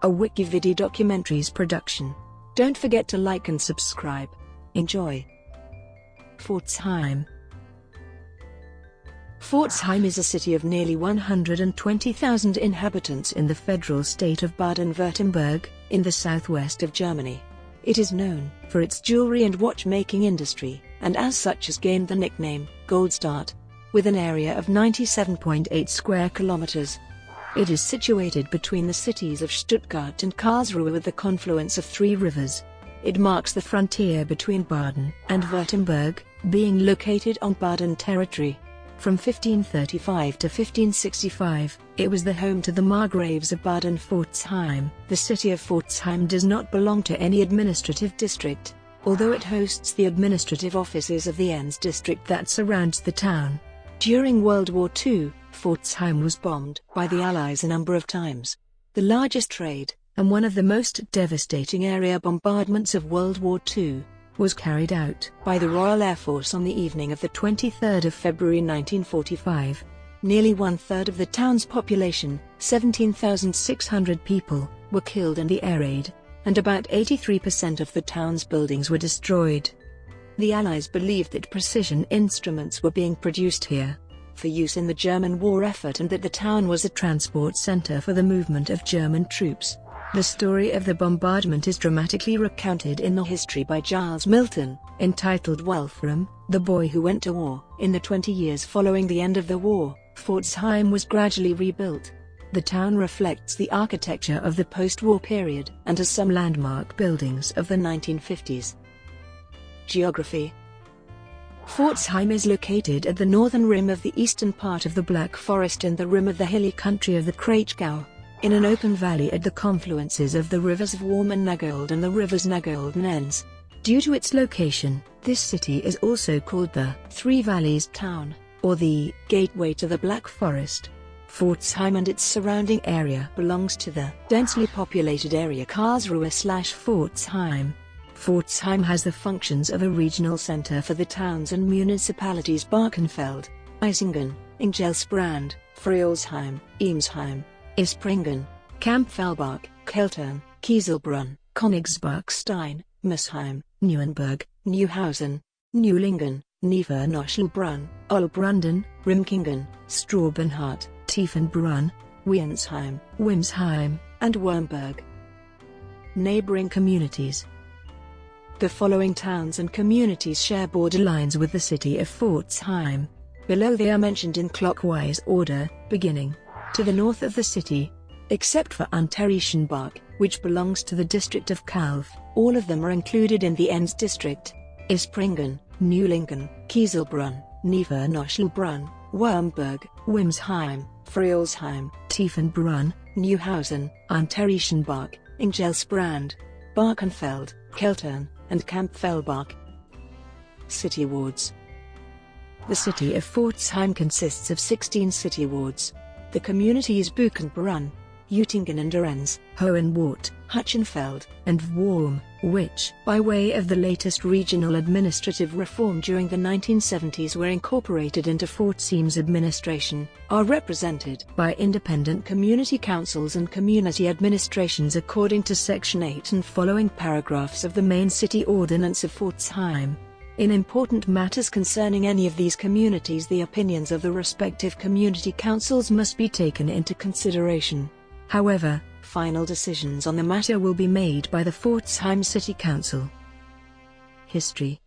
a Wikividi Documentaries production. Don't forget to like and subscribe. Enjoy. Pforzheim. Pforzheim is a city of nearly 120,000 inhabitants in the federal state of Baden-Württemberg, in the southwest of Germany. It is known for its jewelry and watchmaking industry, and as such has gained the nickname Goldstadt, with an area of 97.8 square kilometers. It is situated between the cities of Stuttgart and Karlsruhe with the confluence of three rivers. It marks the frontier between Baden and Württemberg, being located on Baden territory. From 1535 to 1565, it was the home to the Margraves of Baden-Pforzheim. The city of Pforzheim does not belong to any administrative district, although it hosts the administrative offices of the Enns district that surrounds the town. During World War II, Pforzheim was bombed by the Allies a number of times. The largest trade, and one of the most devastating area bombardments of World War II, was carried out by the Royal Air Force on the evening of the 23rd of February 1945. Nearly one-third of the town's population, 17,600 people, were killed in the air raid, and about 83% of the town's buildings were destroyed. The Allies believed that precision instruments were being produced here for use in the German war effort and that the town was a transport center for the movement of German troops. The story of the bombardment is dramatically recounted in the history by Giles Milton, entitled Wolfram, the Boy Who Went to War. In the 20 years following the end of the war, Pforzheim was gradually rebuilt. The town reflects the architecture of the post-war period and has some landmark buildings of the 1950s. Geography. Pforzheim is located at the northern rim of the eastern part of the Black Forest and the rim of the hilly country of the Kraichgau, in an open valley at the confluences of the rivers of Worm and Nagold and the rivers Nagold and Enns. Due to its location, this city is also called the Three Valleys Town, or the Gateway to the Black Forest. Pforzheim and its surrounding area belongs to the densely populated area Karlsruhe/Pforzheim. Pforzheim has the functions of a regional center for the towns and municipalities Barkenfeld, Isingen, Ingelsbrand, Frielsheim, Emsheim, Ispringen, Kampfellbach, Keltern, Kieselbrunn, Königsbachstein, Mesheim, Neuenburg, Neuhausen, Neulingen, Nevernoschelbrunn, Olbrunden, Rimkingen, Straubenhardt, Tiefenbrunn, Wiensheim, Wimsheim, and Wurmberg. Neighboring communities. The following towns and communities share borderlines with the city of Pforzheim. Below they are mentioned in clockwise order, beginning to the north of the city. Except for Unterreichenbach, which belongs to the district of Calw, all of them are included in the Enns district. Ispringen, Neulingen, Kieselbrunn, Nevernoschelbrunn, Wurmberg, Wimsheim, Frielsheim, Tiefenbrunn, Neuhausen, Unterreichenbach, Ingelsbrand, Barkenfeld, Keltern, and Kampfellbach. City wards. The city of Pforzheim consists of 16 city wards. The communities Buchenbrunn, Uttingen and Enns, Hohenwart, Hutchenfeld, and Worm, which, by way of the latest regional administrative reform during the 1970s were incorporated into Pforzheim's administration, are represented by independent community councils and community administrations according to Section 8 and following paragraphs of the main city ordinance of Pforzheim. In important matters concerning any of these communities, the opinions of the respective community councils must be taken into consideration. However, final decisions on the matter will be made by the Pforzheim City Council. History.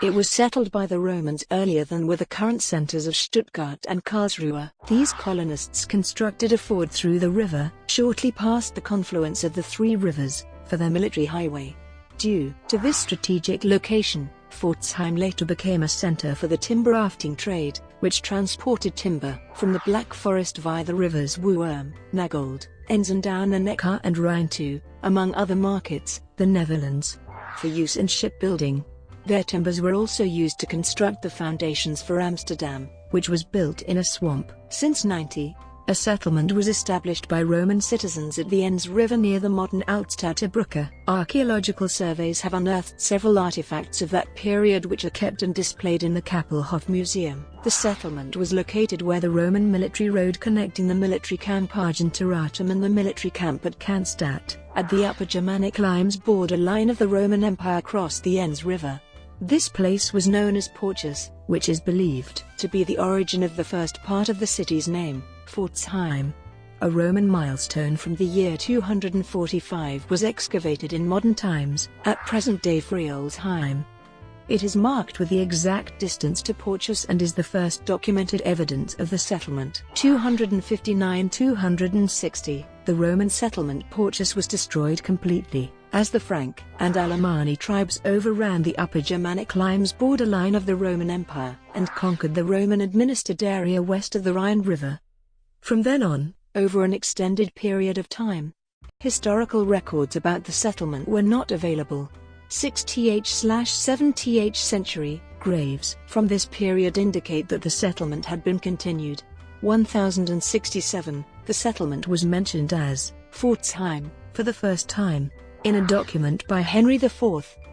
It was settled by the Romans earlier than were the current centers of Stuttgart and Karlsruhe. These colonists constructed a ford through the river, shortly past the confluence of the three rivers, for their military highway. Due to this strategic location, Pforzheim later became a center for the timber rafting trade, which transported timber from the Black Forest via the rivers Worm, Nagold, Enns and down the Neckar and Rhine to, among other markets, the Netherlands, for use in shipbuilding. Their timbers were also used to construct the foundations for Amsterdam, which was built in a swamp. Since 90, A settlement was established by Roman citizens at the Enns River near the modern Altstadter Brücke. Archaeological surveys have unearthed several artifacts of that period which are kept and displayed in the Kappelhof Museum. The settlement was located where the Roman military road connecting the military camp Argenturatum and the military camp at Cannstatt, at the Upper Germanic Limes borderline of the Roman Empire, crossed the Enns River. This place was known as Porcius, which is believed to be the origin of the first part of the city's name, Pforzheim. A Roman milestone from the year 245 was excavated in modern times, at present-day Friolsheim. It is marked with the exact distance to Porcius and is the first documented evidence of the settlement. 259–260, the Roman settlement Porcius was destroyed completely, as the Frank and Alemanni tribes overran the Upper Germanic Limes borderline of the Roman Empire, and conquered the Roman-administered area west of the Rhine River. From then on, over an extended period of time, historical records about the settlement were not available. 6th–7th century graves from this period indicate that the settlement had been continued. 1067, the settlement was mentioned as Pforzheim for the first time in a document by Henry IV,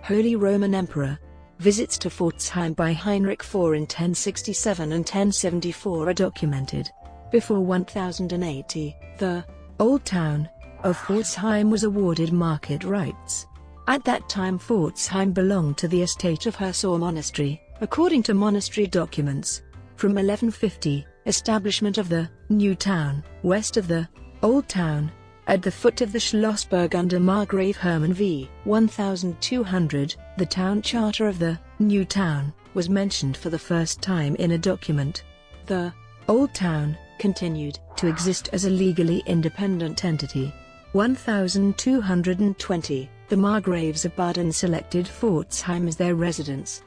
Holy Roman Emperor. Visits to Pforzheim by Heinrich IV in 1067 and 1074 are documented. Before 1080, the Old Town of Pforzheim was awarded market rights. At that time Pforzheim belonged to the estate of Hirsau Monastery, according to monastery documents. From 1150, establishment of the New Town, west of the Old Town, at the foot of the Schlossberg under Margrave Hermann v. 1200, the town charter of the New Town was mentioned for the first time in a document. The Old Town continued to exist as a legally independent entity. 1220, the Margraves of Baden selected Pforzheim as their residence.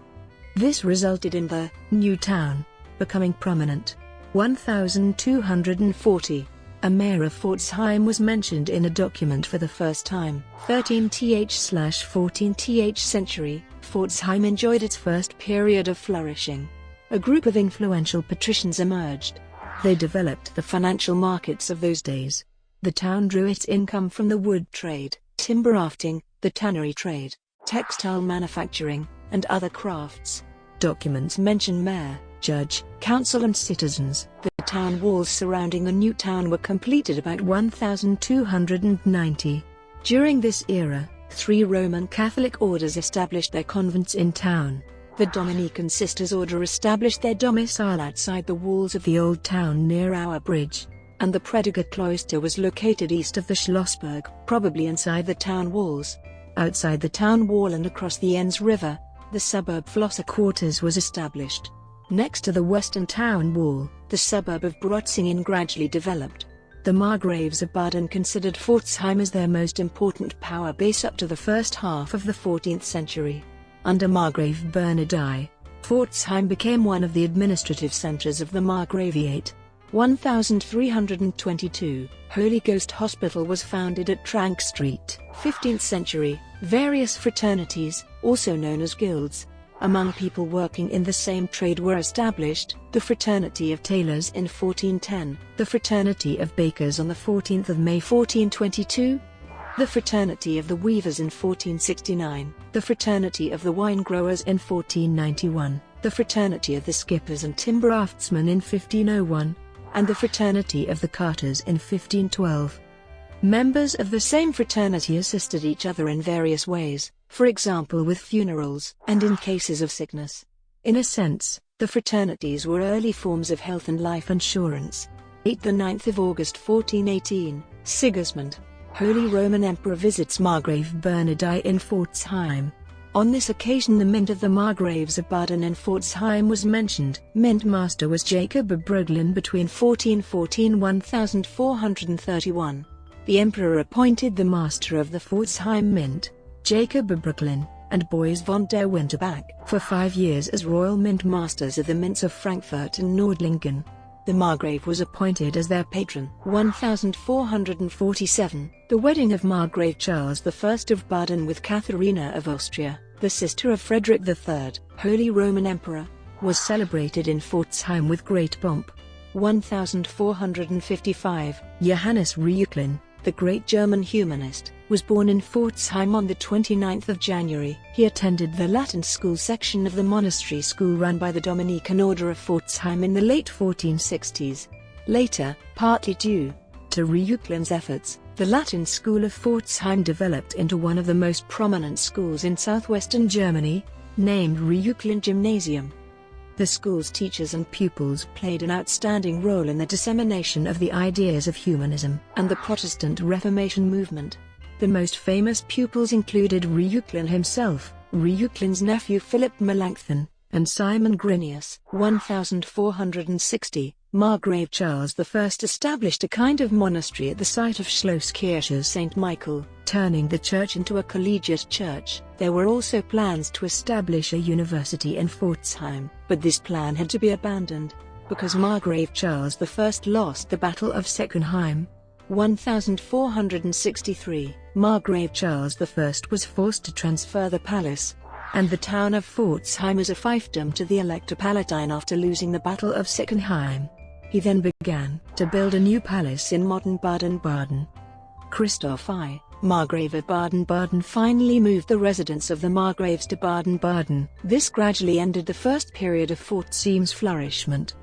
This resulted in the New Town becoming prominent. 1240, a mayor of Pforzheim was mentioned in a document for the first time. 13th–14th century, Pforzheim enjoyed its first period of flourishing. A group of influential patricians emerged. They developed the financial markets of those days. The town drew its income from the wood trade, timber rafting, the tannery trade, textile manufacturing, and other crafts. Documents mention mayor, judge, council and citizens. The town walls surrounding the new town were completed about 1290. During this era, 3 Roman Catholic orders established their convents in town. The Dominican Sisters Order established their domicile outside the walls of the Old Town near Our Bridge, and the Prediger Cloister was located east of the Schlossberg, probably inside the town walls. Outside the town wall and across the Enns River, the suburb Flosser Quarters was established. Next to the western town wall, the suburb of Brotzingen gradually developed. The Margraves of Baden considered Pforzheim as their most important power base up to the first half of the 14th century. Under Margrave Bernhard, Pforzheim became one of the administrative centers of the Margraviate. 1322, Holy Ghost Hospital was founded at Trank Street. 15th century, various fraternities, also known as guilds, among people working in the same trade were established. The Fraternity of Tailors in 1410, the Fraternity of Bakers on the 14th of May 1422, the Fraternity of the Weavers in 1469, the Fraternity of the Wine Growers in 1491, the Fraternity of the Skippers and Timber Raftsmen in 1501, and the Fraternity of the Carters in 1512. Members of the same fraternity assisted each other in various ways, for example with funerals and in cases of sickness. In a sense, the fraternities were early forms of health and life insurance. 9th of August 1418, Sigismund, Holy Roman Emperor, visits Margrave Bernhard in Pforzheim. On this occasion the mint of the Margraves of Baden and Pforzheim was mentioned. Mint master was Jacob of Broglin between 1414–1431. The emperor appointed the master of the Pforzheim mint, Jacob of Broglin, and Boys von der Winterbach, for 5 years as royal mint masters of the mints of Frankfurt and Nordlingen. The Margrave was appointed as their patron. 1447, the wedding of Margrave Charles I of Baden with Katharina of Austria, the sister of Frederick III, Holy Roman Emperor, was celebrated in Pforzheim with great pomp. 1455, Johannes Reuchlin, the great German humanist, was born in Pforzheim on the 29th of January. He attended the Latin school section of the monastery school run by the Dominican Order of Pforzheim in the late 1460s. Later, partly due to Reuchlin's efforts, the Latin school of Pforzheim developed into one of the most prominent schools in southwestern Germany, named Reuchlin Gymnasium. The school's teachers and pupils played an outstanding role in the dissemination of the ideas of humanism and the Protestant Reformation movement. The most famous pupils included Reuchlin himself, Reuchlin's nephew Philip Melanchthon, and Simon Grinius. 1460, Margrave Charles I established a kind of monastery at the site of Schlosskirche St. Michael, turning the church into a collegiate church. There were also plans to establish a university in Pforzheim, but this plan had to be abandoned, because Margrave Charles I lost the Battle of Seckenheim. 1463, Margrave Charles I was forced to transfer the palace and the town of Pforzheim as a fiefdom to the Elector Palatine after losing the Battle of Seckenheim. He then began to build a new palace in modern Baden-Baden. Christoph I, Margrave of Baden-Baden finally moved the residence of the Margraves to Baden-Baden. This gradually ended the first period of Pforzheim's flourishment.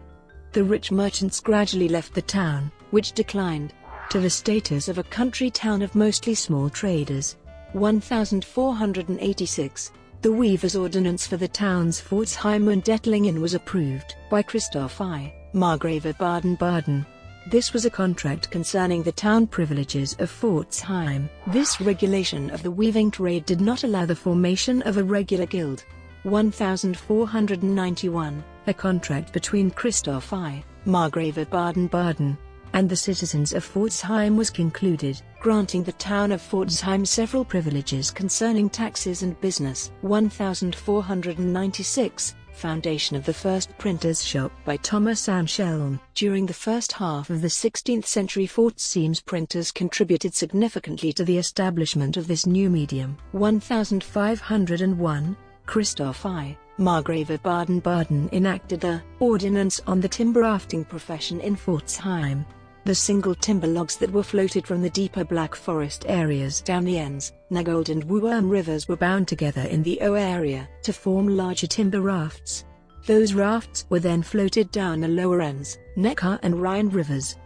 The rich merchants gradually left the town, which declined to the status of a country town of mostly small traders. 1486, the Weavers' Ordinance for the towns Pforzheim and Ettlingen was approved by Christoph I, Margrave of Baden-Baden. This was a contract concerning the town privileges of Pforzheim. This regulation of the weaving trade did not allow the formation of a regular guild. 1491, a contract between Christoph I, Margrave of Baden-Baden, and the citizens of Pforzheim was concluded, granting the town of Pforzheim several privileges concerning taxes and business. 1496, foundation of the first printer's shop by Thomas Anselm. During the first half of the 16th century, Pforzheim's printers contributed significantly to the establishment of this new medium. 1501, Christoph I, Margrave of Baden-Baden enacted the Ordinance on the Timber Rafting Profession in Pforzheim. The single timber logs that were floated from the deeper Black Forest areas down the Enns, Nagold and Wuurm rivers were bound together in the O area to form larger timber rafts. Those rafts were then floated down the lower Enns, Neckar and Rhine rivers.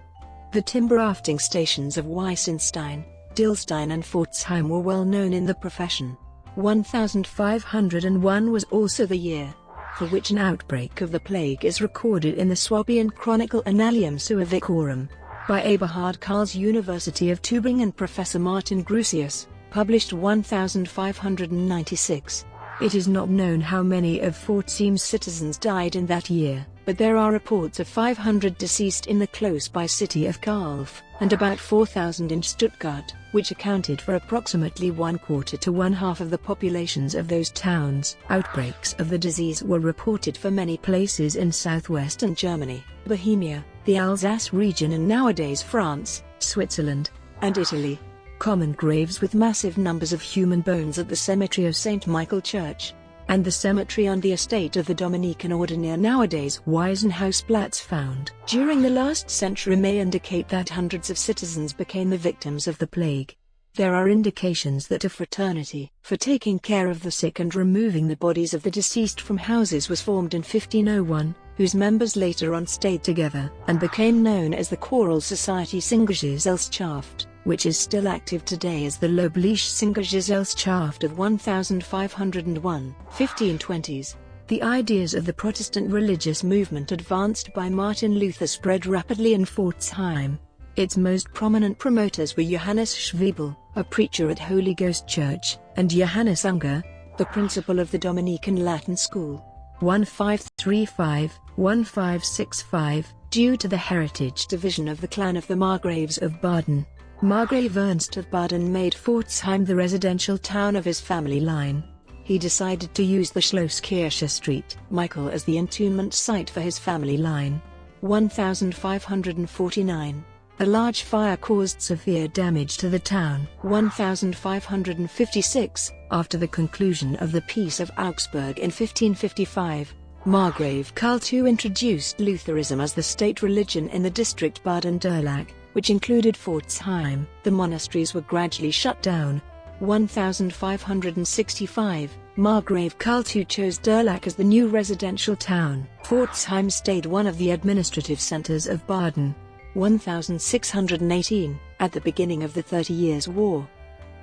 The timber rafting stations of Weissenstein, Dillstein and Pforzheim were well known in the profession. 1501 was also the year for which an outbreak of the plague is recorded in the Swabian Chronicle Annalium Suavicorum, by Eberhard Karl's University of Tübingen and Professor Martin Grusius, published 1596. It is not known how many of Pforzheim's citizens died in that year, but there are reports of 500 deceased in the close-by city of Kalf, and about 4,000 in Stuttgart, which accounted for approximately 1/4 to 1/2 of the populations of those towns. Outbreaks of the disease were reported for many places in southwestern Germany, Bohemia, the Alsace region and nowadays France, Switzerland, and Italy. Common graves with massive numbers of human bones at the cemetery of St. Michael Church, and the cemetery on the estate of the Dominican Order near nowadays Waisenhausplatz found during the last century may indicate that hundreds of citizens became the victims of the plague. There are indications that a fraternity for taking care of the sick and removing the bodies of the deceased from houses was formed in 1501, whose members later on stayed together and became known as the Choral Society Singergesellschaft, which is still active today as the Lobliche Singergesellschaft of 1501. 1520s. The ideas of the Protestant religious movement advanced by Martin Luther spread rapidly in Pforzheim. Its most prominent promoters were Johannes Schwebel, a preacher at Holy Ghost Church, and Johannes Unger, the principal of the Dominican Latin School. 1535-1565, due to the heritage division of the clan of the Margraves of Baden, Margrave Ernst of Baden made Pforzheim the residential town of his family line. He decided to use the Schlosskirche St. Michael as the entombment site for his family line. 1549. A large fire caused severe damage to the town. 1556. After the conclusion of the Peace of Augsburg in 1555, Margrave Karl II introduced Lutheranism as the state religion in the district Baden-Durlach, which included Pforzheim. The monasteries were gradually shut down. 1565, Margrave Karl II chose Durlach as the new residential town. Pforzheim stayed one of the administrative centers of Baden. 1618, at the beginning of the 30 Years' War.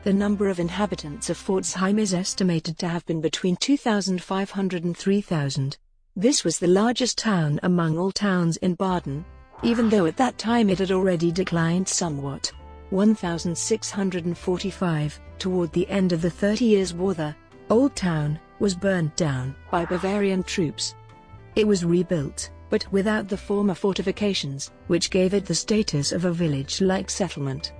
The number of inhabitants of Pforzheim is estimated to have been between 2,500 and 3,000. This was the largest town among all towns in Baden, even though at that time it had already declined somewhat. 1645, toward the end of the 30 Years' War, the Old Town was burned down by Bavarian troops. It was rebuilt, but without the former fortifications, which gave it the status of a village-like settlement.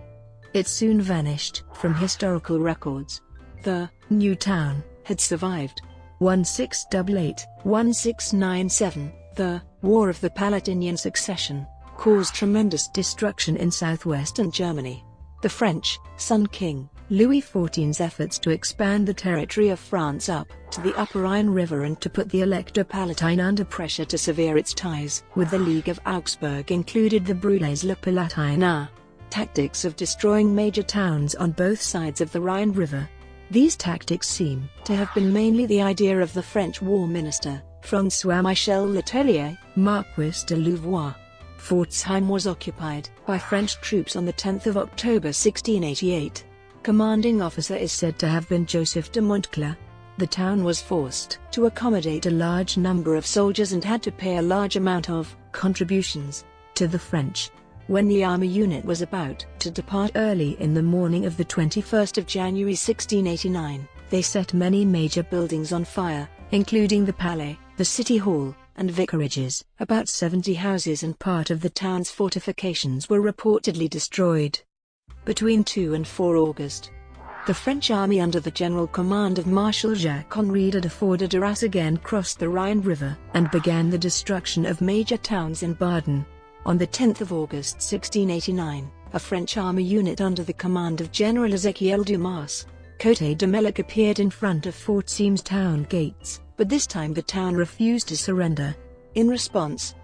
It soon vanished from historical records. The new town had survived. 1688-1697, the War of the Palatinian Succession, caused tremendous destruction in southwestern Germany. The French, Sun King, Louis XIV's efforts to expand the territory of France up to the upper Rhine River and to put the Elector Palatine under pressure to sever its ties with the League of Augsburg included the Brûlés le Palatinat, tactics of destroying major towns on both sides of the Rhine River. These tactics seem to have been mainly the idea of the French war minister, François-Michel Letellier, Marquis de Louvois. Pforzheim was occupied by French troops on 10 October 1688. Commanding officer is said to have been Joseph de Montclar. The town was forced to accommodate a large number of soldiers and had to pay a large amount of contributions to the French. When the army unit was about to depart early in the morning of the 21st of January 1689, they set many major buildings on fire, including the Palais, the City Hall, and vicarages. About 70 houses and part of the town's fortifications were reportedly destroyed. Between 2 and 4 August, the French army under the general command of Marshal Jacques-Henri de Deford de Duras again crossed the Rhine River and began the destruction of major towns in Baden. On 10 August 1689, a French army unit under the command of General Ezekiel Dumas, Côte de Melac, appeared in front of Pforzheim's town gates, but this time the town refused to surrender. In response,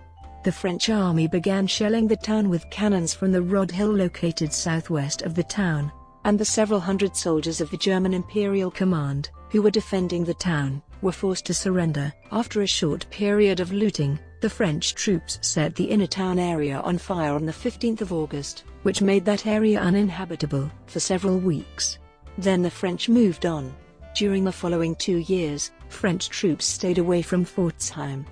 the French army began shelling the town with cannons from the Rod Hill located southwest of the town, and the several hundred soldiers of the German Imperial Command, who were defending the town, were forced to surrender. After a short period of looting, the French troops set the inner town area on fire on 15 August, which made that area uninhabitable for several weeks. Then the French moved on. During the following 2 years, French troops stayed away from Pforzheim.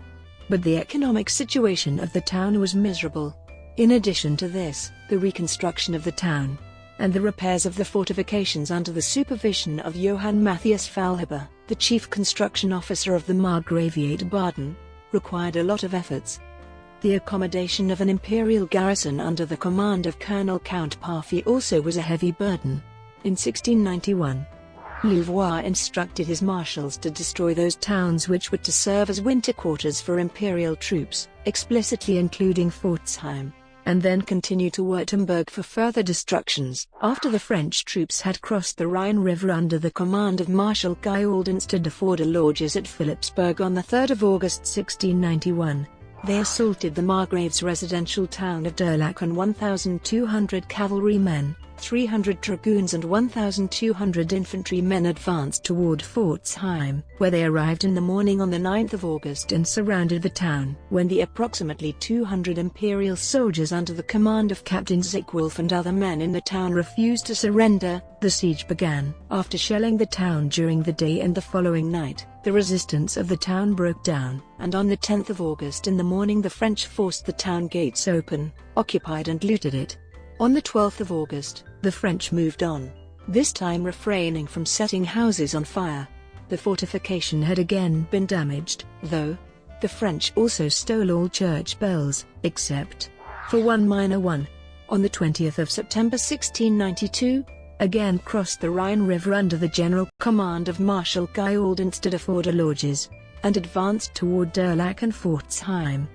But the economic situation of the town was miserable. In addition to this, the reconstruction of the town and the repairs of the fortifications under the supervision of Johann Matthias Faulhaber, the chief construction officer of the Margraviate Baden, required a lot of efforts. The accommodation of an imperial garrison under the command of Colonel Count Parfy also was a heavy burden. In 1691, Louvois instructed his marshals to destroy those towns which were to serve as winter quarters for imperial troops, explicitly including Pforzheim, and then continue to Württemberg for further destructions. After the French troops had crossed the Rhine River under the command of Marshal Guy Aldenster de Deford de Lorges at Philipsburg on 3 August 1691, they assaulted the Margraves' residential town of Durlach, and 1,200 cavalrymen, 300 dragoons and 1,200 infantrymen advanced toward Pforzheim, where they arrived in the morning on 9 August and surrounded the town. When the approximately 200 imperial soldiers under the command of Captain Zickwolf and other men in the town refused to surrender, the siege began. After shelling the town during the day and the following night, the resistance of the town broke down, and on 10 August in the morning the French forced the town gates open, occupied and looted it. On 12 August, the French moved on, this time refraining from setting houses on fire. The fortification had again been damaged, though. The French also stole all church bells, except for one minor one. On 20 September 1692, again crossed the Rhine River under the general command of Marshal Guy Aldenster de Deford de Lorges, and advanced toward Durlach and Pforzheim.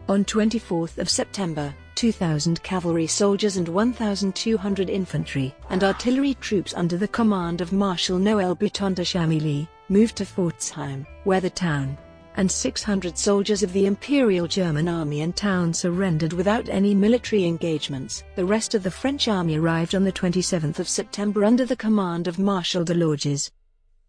On 24 September, 2,000 cavalry soldiers and 1,200 infantry and artillery troops under the command of Marshal Noël Bouton de Chamilly moved to Pforzheim, where the town and 600 soldiers of the Imperial German Army and town surrendered without any military engagements. The rest of the French army arrived on the 27th of September under the command of Marshal de Lorges.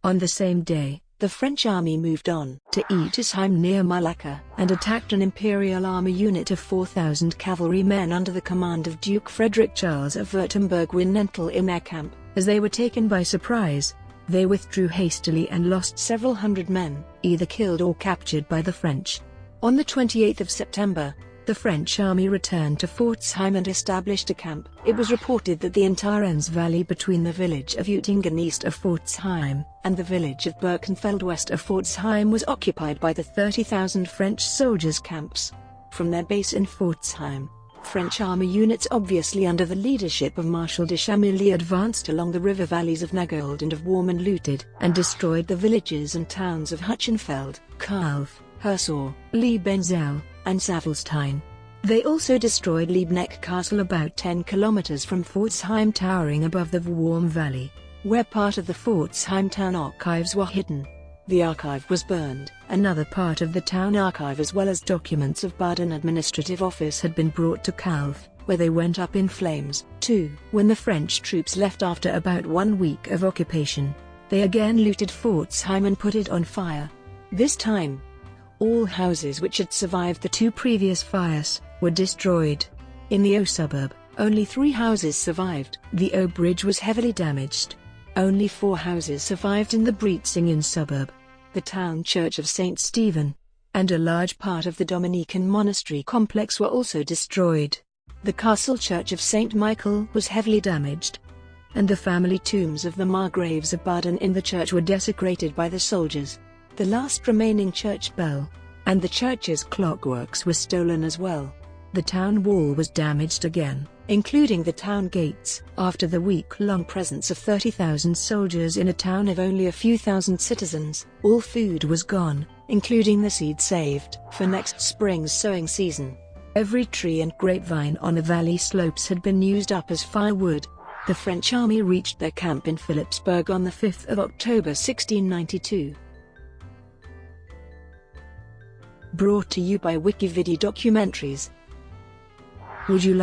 On the same day, the French army moved on to Etisheim near Malacca and attacked an Imperial Army unit of 4,000 cavalrymen under the command of Duke Frederick Charles of Württemberg-Winental in their camp. As they were taken by surprise, they withdrew hastily and lost several hundred men, either killed or captured by the French. On the 28th of September, the French army returned to Pforzheim and established a camp. It was reported that the entire Enns Valley between the village of Uetingen east of Pforzheim and the village of Birkenfeld west of Pforzheim was occupied by the 30,000 French soldiers' camps. From their base in Pforzheim, French army units obviously under the leadership of Marshal de Chamilly advanced along the river valleys of Nagold and of Worm and looted and destroyed the villages and towns of Hutchenfeld, Kalf, Hersau, Liebenzell, and Savelstein. They also destroyed Liebknecht Castle about 10 kilometers from Pforzheim towering above the Worm Valley, where part of the Pforzheim town archives were hidden. The archive was burned. Another part of the town archive as well as documents of Baden administrative office had been brought to Kalf, where they went up in flames. 2. When the French troops left after about 1 week of occupation, they again looted Pforzheim and put it on fire. This time, all houses which had survived the 2 previous fires were destroyed. In the O suburb, only 3 houses survived. The O bridge was heavily damaged. Only 4 houses survived in the Brietzingen suburb. The town church of St. Stephen and a large part of the Dominican monastery complex were also destroyed. The castle church of St. Michael was heavily damaged, and the family tombs of the Margraves of Baden in the church were desecrated by the soldiers. The last remaining church bell and the church's clockworks were stolen as well. The town wall was damaged again, including the town gates. After the week-long presence of 30,000 soldiers in a town of only a few thousand citizens, all food was gone, including the seed saved for next spring's sowing season. Every tree and grapevine on the valley slopes had been used up as firewood. The French army reached their camp in Philipsburg on the 5th of October 1692. Brought to you by Wikividi Documentaries. Would you like